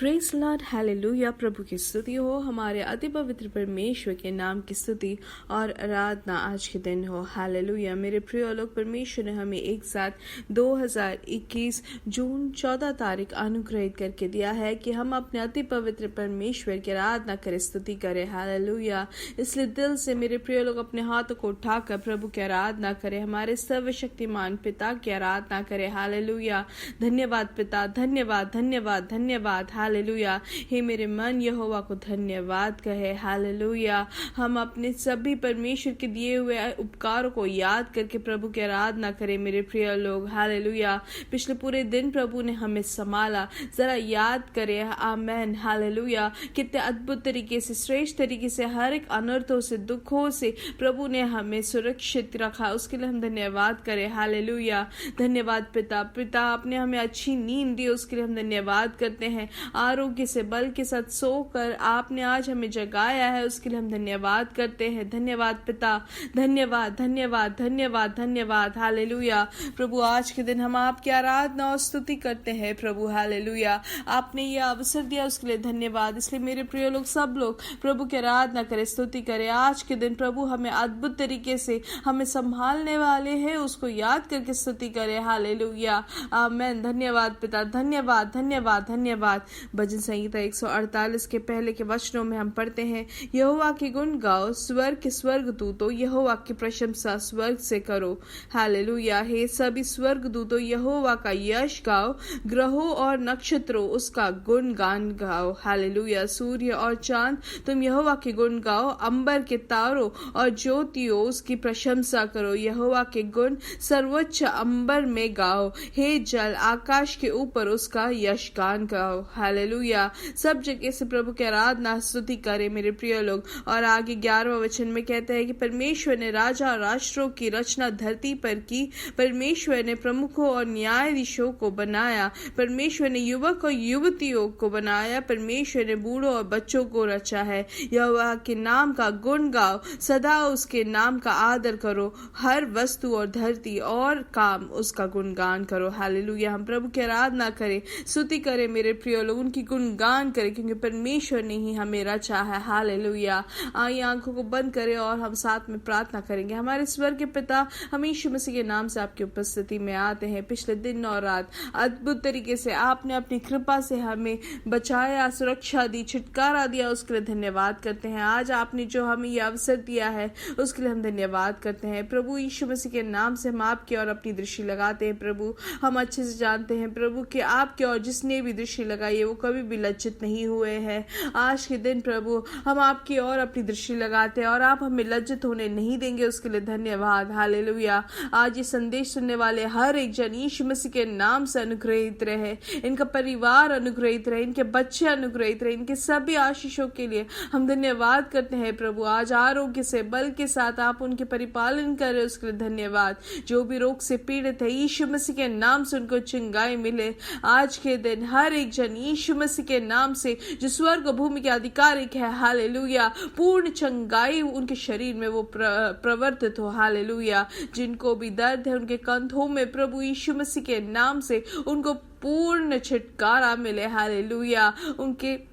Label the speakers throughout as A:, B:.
A: Praise Lord, hallelujah. प्रभु की स्तुति हो, हमारे अति पवित्र परमेश्वर के नाम की स्तुति और आराधना आज के दिन हो। हालेलुया। मेरे प्रिय लोग, परमेश्वर ने हमें एक साथ 2021 जून 14 तारीख अनुग्रहित करके दिया है कि हम अपने अति पवित्र परमेश्वर की आराधना करें, स्तुति करें। हालेलुया। इसलिए दिल से मेरे प्रिय लोग अपने हाथों को उठाकर प्रभु की आराधना करें, हमारे सर्वशक्तिमान पिता की आराधना करें। हालेलुया। धन्यवाद पिता, धन्यवाद धन्यवाद धन्यवाद। हालेलुया। हे मेरे मन यहोवा को धन्यवाद कहे। हालेलुया। हम अपने सभी परमेश्वर के दिए हुए उपकारों को याद करके प्रभु की आराधना करें मेरे प्रिय लोग। हालेलुया। पिछले पूरे दिन प्रभु ने हमें संभाला, जरा याद करें। आमेन। हालेलुया। कितने अद्भुत तरीके से, श्रेष्ठ तरीके से, हर एक अनर्थों से, दुखों से प्रभु ने हमें सुरक्षित रखा, उसके लिए हम धन्यवाद करें। हालेलुया। धन्यवाद पिता। पिता आपने हमें अच्छी नींद दी, उसके लिए हम धन्यवाद करते हैं। आरोग्य से, बल के साथ सोकर आपने आज हमें जगाया है, उसके लिए हम धन्यवाद करते हैं। धन्यवाद पिता, धन्यवाद धन्यवाद धन्यवाद धन्यवाद। हालेलुया। प्रभु आज के दिन हम आपकी आराधना और स्तुति करते हैं प्रभु। हालेलुया। आपने ये अवसर दिया, उसके लिए धन्यवाद। इसलिए मेरे प्रिय लोग, सब लोग प्रभु की आराधना करें, स्तुति करें। आज के दिन प्रभु हमें अद्भुत तरीके से हमें संभालने वाले हैं, उसको याद करके स्तुति करें। हालेलुया। आमेन। धन्यवाद पिता, धन्यवाद धन्यवाद धन्यवाद। भजन संहिता 148 के पहले के वचनों में हम पढ़ते हैं, यहोवा के गुण गाओ, स्वर्ग के स्वर्गदूतों यहोवा की प्रशंसा स्वर्ग से करो। हालेलुया। हे सभी स्वर्गदूतों यहोवा का यश गाओ, ग्रहों और नक्षत्रों उसका गुण गान गाओ। हालेलुया। सूर्य और चांद तुम यहोवा के गुण गाओ, अंबर के तारों और ज्योतियों उसकी प्रशंसा करो। यहोवा के गुण सर्वोच्च अंबर में गाओ, हे जल आकाश के ऊपर उसका यश गान गाओ। हालेलुया। सब जगह से प्रभु की आराधना स्तुति करे मेरे प्रिय लोग। और आगे 11वां वचन में कहते हैं कि परमेश्वर ने राजा राष्ट्रों की रचना धरती पर की, परमेश्वर ने प्रमुखों और न्यायाधीशों को बनाया, परमेश्वर ने युवक और युवतियों को बनाया, परमेश्वर ने बूढ़ों और बच्चों को रचा है। यहोवा के नाम का गुण गाओ, सदा उसके नाम का आदर करो, हर वस्तु और धरती और काम उसका गुणगान करो। हालेलुया। हम प्रभु की आराधना करें, स्तुति करें मेरे प्रिय लोग, उनकी गुणगान करें, क्योंकि परमेश्वर ने ही हमें रचा है। हालेलुया। आइए आंखों को बंद करें और हम साथ में प्रार्थना करेंगे। हमारे स्वर्ग के पिता, हम यीशु मसीह के नाम से आपकी उपस्थिति में आते हैं। पिछले दिन और रात अद्भुत तरीके से आपने अपनी कृपा से हमें बचाया, सुरक्षा दी, छुटकारा दिया, उसके लिए धन्यवाद करते हैं। आज आपने जो हमें यह अवसर दिया है, उसके लिए हम धन्यवाद करते हैं। प्रभु यीशु मसीह के नाम से हम आपकी और अपनी दृष्टि लगाते हैं। प्रभु हम अच्छे से जानते हैं प्रभु कि आपके और जिसने भी दृष्टि लगाई है वो कभी भी लज्जित नहीं हुए हैं। आज के दिन प्रभु हम आपकी और अपनी दृष्टि लगाते हैं और आप हमें लज्जित होने नहीं देंगे, उसके लिए धन्यवाद। हालेलुया। आज ये संदेश सुनने वाले हर एक जन यीशु मसीह के नाम से अनुग्रहित रहे, इनका परिवार अनुग्रहित रहे, इनके बच्चे अनुग्रहित रहे, इनके सभी आशीषों के लिए हम धन्यवाद करते हैं। प्रभु आज आरोग्य से, बल के साथ आप उनके परिपालन कर रहे, उसके लिए धन्यवाद। जो भी रोग से पीड़ित है, यीशु मसीह के नाम से उनको चंगाई मिले। आज के दिन हर एक जन यीशु मसीह के नाम से जो स्वर्ग और भूमि के आधिकारिक है, हालेलुया, पूर्ण चंगाई उनके शरीर में वो प्रवर्तित हो। हालेलुया। जिनको भी दर्द है उनके कंधों में, प्रभु यीशु मसीह के नाम से उनको पूर्ण छुटकारा मिले। हालेलुया। उनके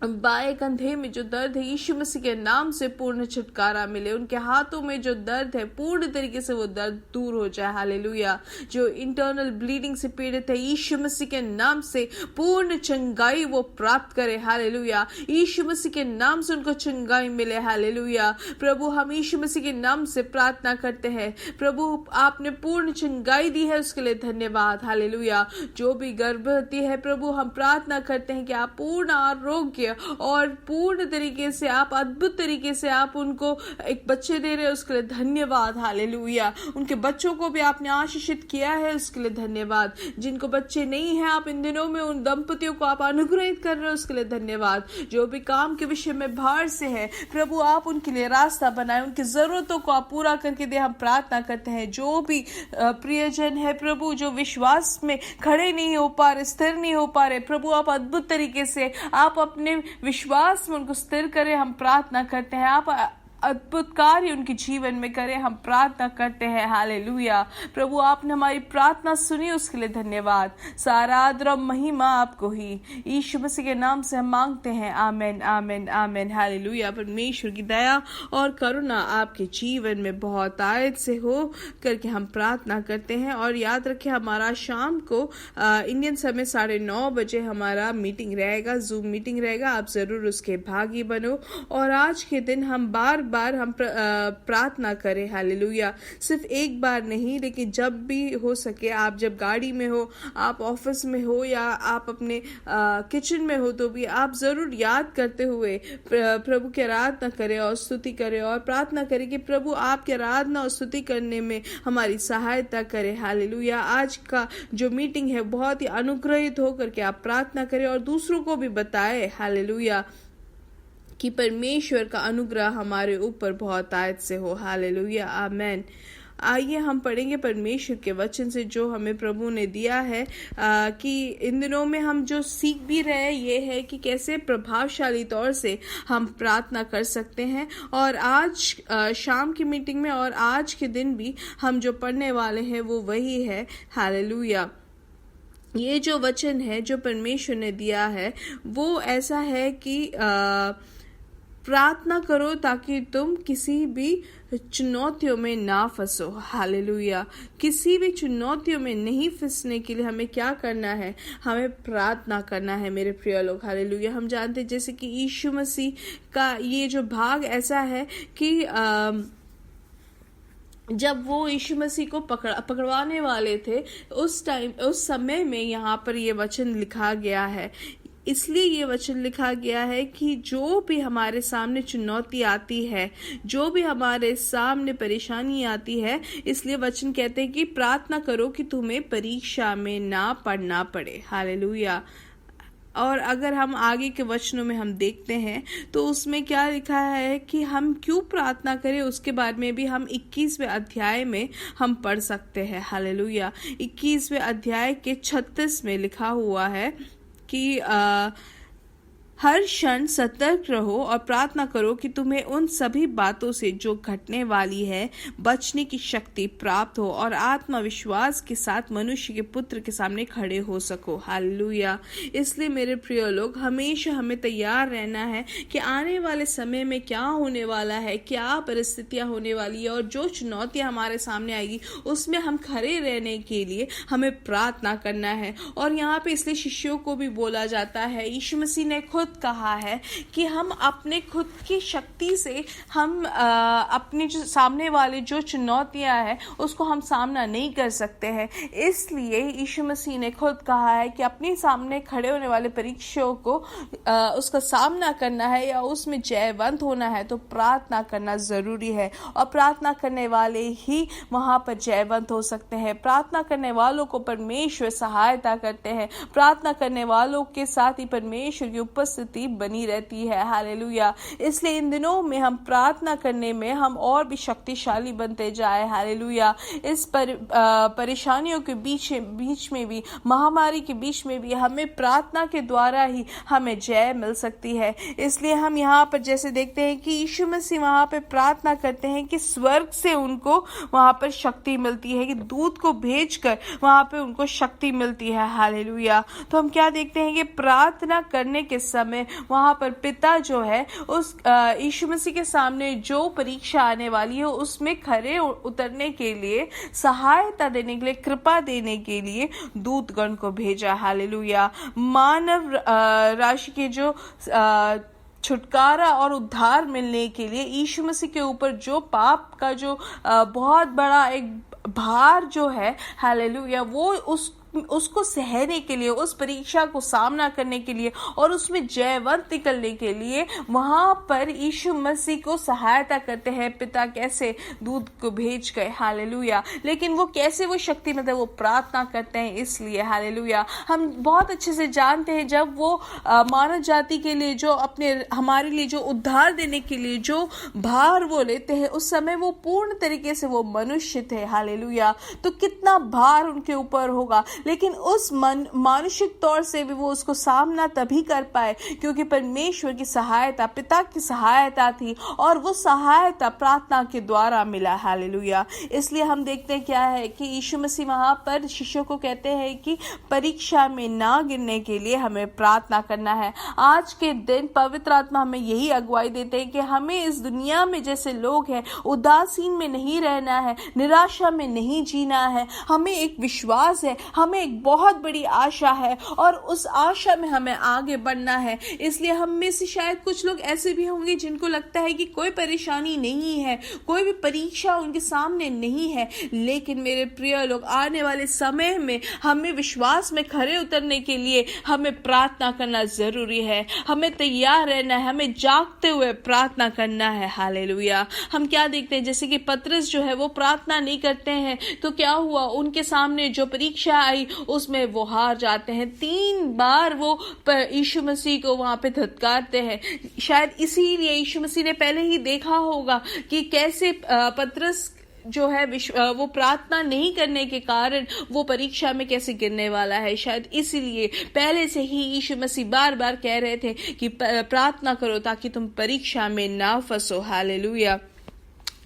A: बाएं कंधे में जो दर्द है, यीशु मसीह के नाम से पूर्ण छुटकारा मिले। उनके हाथों में जो दर्द है, पूर्ण तरीके से वो दर्द दूर हो जाए। हालेलुया। जो इंटरनल ब्लीडिंग से पीड़ित है, यीशु मसीह के नाम से पूर्ण चंगाई वो प्राप्त करे। हालेलुया। यीशु मसीह के नाम से उनको चंगाई मिले। हालेलुया। प्रभु हम यीशु मसीह के नाम से प्रार्थना करते हैं। प्रभु आपने पूर्ण चंगाई दी है, उसके लिए धन्यवाद। हालेलुया। जो भी गर्भवती है, प्रभु हम प्रार्थना करते हैं कि आप पूर्ण आरोग्य और पूर्ण तरीके से, आप अद्भुत तरीके से आप उनको एक बच्चे दे रहे हैं, उसके लिए धन्यवाद। हालेलुया। उनके बच्चों को भी आपने आशीषित किया है, उसके लिए धन्यवाद। जिनको बच्चे नहीं हैं, आप इन दिनों में उन दंपतियों को आप अनुग्रहित कर रहे हो, उसके लिए धन्यवाद। जो भी काम के विषय में बाहर से है, प्रभु आप उनके लिए रास्ता बनाए, उनकी जरूरतों को आप पूरा करके दे, हम प्रार्थना करते हैं। जो भी प्रियजन है प्रभु, जो विश्वास में खड़े नहीं हो पा रहे, स्थिर नहीं हो पा रहे, प्रभु आप अद्भुत तरीके से आप अपने विश्वास में उनको स्थिर करें, हम प्रार्थना करते हैं। आप अद्भुत कार्य उनके जीवन में करे, हम प्रार्थना करते हैं। हालेलुया। प्रभु आपने हमारी प्रार्थना सुनी, उसके लिए धन्यवाद। सारा आदर और महिमा आपको ही, यीशु मसीह के नाम से हम मांगते हैं। आमीन आमीन आमीन। हालेलुया। परमेश्वर की दया और करुणा आपके जीवन में बहुत आयत से हो करके हम प्रार्थना करते हैं। और याद रखें, हमारा शाम को इंडियन समय 9:30 बजे हमारा मीटिंग रहेगा, जूम मीटिंग रहेगा। आप जरूर उसके भागी बनो। और आज के दिन हम बार बार हम प्रार्थना करें। हालेलुया। सिर्फ एक बार नहीं, लेकिन जब भी हो सके, आप जब गाड़ी में हो, आप ऑफिस में हो, या आप अपने किचन में हो, तो भी आप जरूर याद करते हुए प्रभु की आराधना करें और स्तुति करें और प्रार्थना करें कि प्रभु आपकी आराधना और स्तुति करने में हमारी सहायता करें। हालेलुया। आज का जो मीटिंग है बहुत ही अनुग्रहित हो करके आप प्रार्थना करें और दूसरों को भी बताएं। हालेलुया, कि परमेश्वर का अनुग्रह हमारे ऊपर बहुत आयत से हो। हालेलुया। आमेन। आइए हम पढ़ेंगे परमेश्वर के वचन से जो हमें प्रभु ने दिया है, कि इन दिनों में हम जो सीख भी रहे हैं ये है कि कैसे प्रभावशाली तौर से हम प्रार्थना कर सकते हैं। और आज शाम की मीटिंग में और आज के दिन भी हम जो पढ़ने वाले हैं वो वही है। हालेलुया। ये जो वचन है जो परमेश्वर ने दिया है वो ऐसा है कि प्रार्थना करो ताकि तुम किसी भी चुनौतियों में ना फंसो। हालेलुया। किसी भी चुनौतियों में नहीं फंसने के लिए हमें क्या करना है? हमें प्रार्थना करना है मेरे प्रिय लोग। हालेलुया। हम जानते हैं जैसे कि यीशु मसीह का ये जो भाग ऐसा है कि जब वो यीशु मसीह को पकड़वाने वाले थे, उस समय में यहाँ पर ये वचन लिखा गया है। इसलिए ये वचन लिखा गया है कि जो भी हमारे सामने चुनौती आती है, जो भी हमारे सामने परेशानी आती है, इसलिए वचन कहते हैं कि प्रार्थना करो कि तुम्हें परीक्षा में ना पड़ना पड़े। हालेलुया। और अगर हम आगे के वचनों में हम देखते हैं तो उसमें क्या लिखा है कि हम क्यों प्रार्थना करें, उसके बारे में भी हम 21वें अध्याय में हम पढ़ सकते हैं। हालेलुया। 21वें अध्याय के 36 में लिखा हुआ है कि हर क्षण सतर्क रहो और प्रार्थना करो कि तुम्हें उन सभी बातों से जो घटने वाली है बचने की शक्ति प्राप्त हो और आत्मविश्वास के साथ मनुष्य के पुत्र के सामने खड़े हो सको। हालेलुया। इसलिए मेरे प्रिय लोग, हमेशा हमें तैयार रहना है कि आने वाले समय में क्या होने वाला है, क्या परिस्थितियां होने वाली है और जो चुनौतियां हमारे सामने आएगी उसमें हम खड़े रहने के लिए हमें प्रार्थना करना है। और यहाँ पे इसलिए शिष्यों को भी बोला जाता है, यीशु मसीह ने खुद कहा है कि हम अपने खुद की शक्ति से हम अपने जो सामने वाले जो चुनौतियां हैं उसको हम सामना नहीं कर सकते हैं। इसलिए यीशु मसीह ने खुद कहा है कि अपने सामने खड़े होने वाले परीक्षाओं को उसका सामना करना है या उसमें जयवंत होना है तो प्रार्थना करना जरूरी है। और प्रार्थना करने वाले ही वहां पर जयवंत हो सकते हैं। प्रार्थना करने वालों को परमेश्वर सहायता करते हैं। प्रार्थना करने वालों के साथ ही परमेश्वर की उपस्थिति बनी रहती है। हालेलुया। इसलिए इन दिनों में हम प्रार्थना करने में हम और भी शक्तिशाली बनते जाए। हालेलुया। इस परेशानियों के बीच में भी, महामारी के बीच में भी हमें प्रार्थना के द्वारा ही हमें जय मिल सकती है। इसलिए हम यहाँ पर जैसे देखते हैं कि यीशु मसीह वहां पर प्रार्थना करते हैं कि स्वर्ग से उनको वहां पर शक्ति मिलती है, कि दूत को भेजकर वहां पर उनको शक्ति मिलती है। हालेलुया। तो हम क्या देखते हैं कि प्रार्थना करने के समय वहां पर पिता जो है उस यीशु मसीह के सामने जो परीक्षा आने वाली है उसमें खरे उतरने के लिए, सहायता देने के लिए, कृपा देने के लिए दूतगण को भेजा। हालेलुया। मानव राशि के जो छुटकारा और उद्धार मिलने के लिए यीशु मसीह के ऊपर जो पाप का जो बहुत बड़ा एक भार जो है, हालेलुया, वो उसको सहने के लिए, उस परीक्षा को सामना करने के लिए और उसमें जयवंत निकलने के लिए वहां पर यीशु मसीह को सहायता करते हैं पिता। कैसे? दूत को भेज गए। हालेलुया। लेकिन वो कैसे वो शक्ति मतलब वो प्रार्थना करते हैं। इसलिए हालेलुया हम बहुत अच्छे से जानते हैं जब वो मानव जाति के लिए जो अपने हमारे लिए जो उद्धार देने के लिए जो भार वो लेते हैं, उस समय वो पूर्ण तरीके से वो मनुष्य थे। हालेलुया। तो कितना भार उनके ऊपर होगा, लेकिन उस मानसिक तौर से भी वो उसको सामना तभी कर पाए क्योंकि परमेश्वर की सहायता, पिता की सहायता थी, और वो सहायता प्रार्थना के द्वारा मिला। हालेलुया। इसलिए हम देखते हैं क्या है कि यीशु मसीह वहां पर शिष्यों को कहते हैं कि परीक्षा में ना गिरने के लिए हमें प्रार्थना करना है। आज के दिन पवित्र आत्मा हमें यही अगुवाई देते हैं कि हमें इस दुनिया में जैसे लोग हैं उदासीन में नहीं रहना है, निराशा में नहीं जीना है। हमें एक विश्वास है, हमें एक बहुत बड़ी आशा है और उस आशा में हमें आगे बढ़ना है। इसलिए हम में से शायद कुछ लोग ऐसे भी होंगे जिनको लगता है कि कोई परेशानी नहीं है, कोई भी परीक्षा उनके सामने नहीं है, लेकिन मेरे प्रिय लोग, आने वाले समय में हमें विश्वास में खरे उतरने के लिए हमें प्रार्थना करना जरूरी है। हमें तैयार रहना है, हमें जागते हुए प्रार्थना करना है। हालेलुया। हम क्या देखते हैं, जैसे कि पतरस जो है वो प्रार्थना नहीं करते हैं तो क्या हुआ, उनके सामने जो परीक्षा आई उसमें वो हार जाते हैं। 3 बार वो यीशु मसीह को वहां पे धत्कारते हैं। शायद इसीलिए यीशु मसीह ने पहले ही देखा होगा कि कैसे पतरस जो है वो प्रार्थना नहीं करने के कारण वो परीक्षा में कैसे गिरने वाला है। शायद इसीलिए पहले से ही यीशु मसीह बार बार कह रहे थे कि प्रार्थना करो ताकि तुम परीक्षा में ना फंसो। हालेलुया।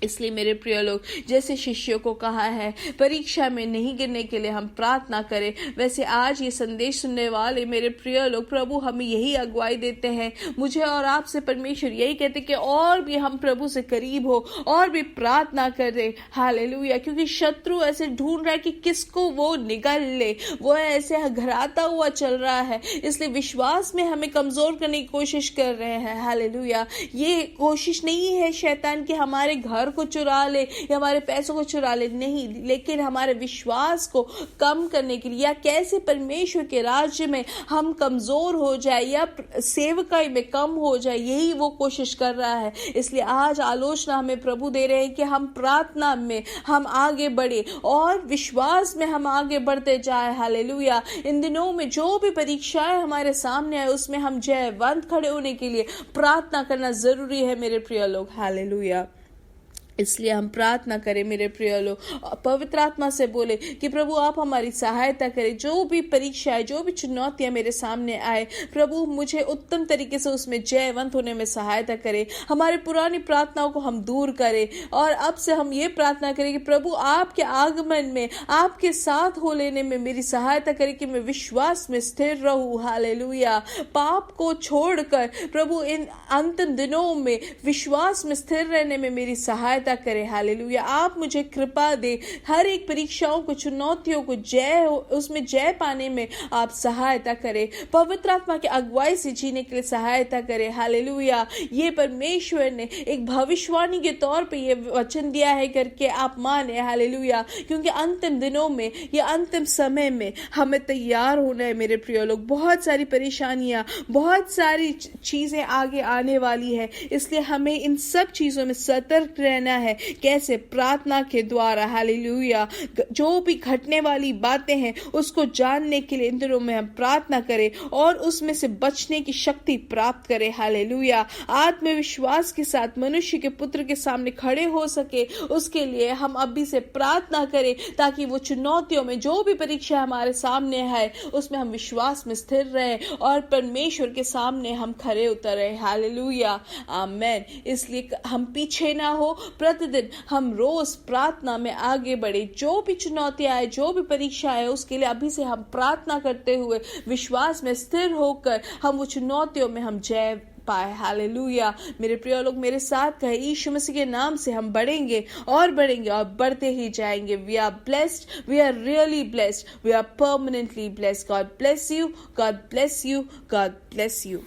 A: इसलिए मेरे प्रिय लोग, जैसे शिष्यों को कहा है परीक्षा में नहीं गिरने के लिए हम प्रार्थना करें, वैसे आज ये संदेश सुनने वाले मेरे प्रिय लोग, प्रभु हमें यही अगुवाई देते हैं। मुझे और आपसे परमेश्वर यही कहते कि और भी हम प्रभु से करीब हो और भी प्रार्थना करें। हालेलुया। क्योंकि शत्रु ऐसे ढूंढ रहा है कि किसको वो निगल ले, वो ऐसे घराता हुआ चल रहा है, इसलिए विश्वास में हमें कमजोर करने की कोशिश कर रहे हैं। हालेलुया। ये कोशिश नहीं है शैतान कि हमारे घर को चुरा ले या हमारे पैसों को चुरा ले, नहीं, लेकिन हमारे विश्वास को कम करने के लिए या कैसे परमेश्वर के राज्य में हम कमजोर हो जाए या सेवकाई में कम हो जाए, यही वो कोशिश कर रहा है। इसलिए आज आलोचना हमें प्रभु दे रहे हैं कि हम प्रार्थना में हम आगे बढ़े और विश्वास में हम आगे बढ़ते जाए। हालेलुया। इन दिनों में जो भी परीक्षाएं हमारे सामने है उसमें हम जयवंत खड़े होने के लिए प्रार्थना करना जरूरी है मेरे प्रिय लोग। हालेलुया। इसलिए हम प्रार्थना करें मेरे प्रिय लोग, पवित्र आत्मा से बोले कि प्रभु आप हमारी सहायता करें। जो भी परीक्षाएं, जो भी चुनौतियां मेरे सामने आए, प्रभु मुझे उत्तम तरीके से उसमें जयवंत होने में सहायता करें। हमारे पुरानी प्रार्थनाओं को हम दूर करें और अब से हम ये प्रार्थना करें कि प्रभु आपके आगमन में, आपके साथ हो लेने में मेरी सहायता करें कि मैं विश्वास में स्थिर रहूं। हालेलुया। पाप को छोड़कर प्रभु इन अंतिम दिनों में विश्वास में स्थिर रहने में मेरी सहायता करे। हालेलुया। आप मुझे कृपा दे, हर एक परीक्षाओं को, चुनौतियों को उसमें जय पाने में आप सहायता करें। पवित्र आत्मा की अगुवाई से जीने के लिए सहायता करें। हालेलुया। ये परमेश्वर ने एक भविष्यवाणी के तौर पे ये वचन दिया है करके आप माने। हालेलुया। क्योंकि अंतिम दिनों में या अंतिम समय में हमें तैयार होना है मेरे प्रिय लोग। बहुत सारी परेशानियां, बहुत सारी चीजें आगे आने वाली है, इसलिए हमें इन सब चीजों में सतर्क रहना है। कैसे? प्रार्थना के द्वारा। हालेलुया। जो भी घटने वाली बातें हैं उसको जानने के लिए इन दिनों में हम प्रार्थना करें और उसमें से बचने की शक्ति प्राप्त करें। हालेलुया। आत्मविश्वास के साथ मनुष्य के पुत्र के सामने खड़े हो सके, उसके लिए हम अभी से प्रार्थना करें ताकि वो चुनौतियों में, जो भी परीक्षा हमारे सामने है, उसमें हम विश्वास में स्थिर रहे और परमेश्वर के सामने हम खड़े उतरे। हालेलुया। आमीन। इसलिए हम पीछे ना हो, प्रतिदिन हम रोज प्रार्थना में आगे बढ़े। जो भी चुनौतियां आए, जो भी परीक्षा है, उसके लिए अभी से हम प्रार्थना करते हुए विश्वास में स्थिर होकर हम वो चुनौतियों में हम जय पाए। हालेलुया। मेरे प्रिय लोग मेरे साथ कहे, यीशु मसीह के नाम से हम बढ़ेंगे और बढ़ते ही जाएंगे। We are blessed, we are really blessed, we are permanently blessed. God bless you, God bless you, God bless you.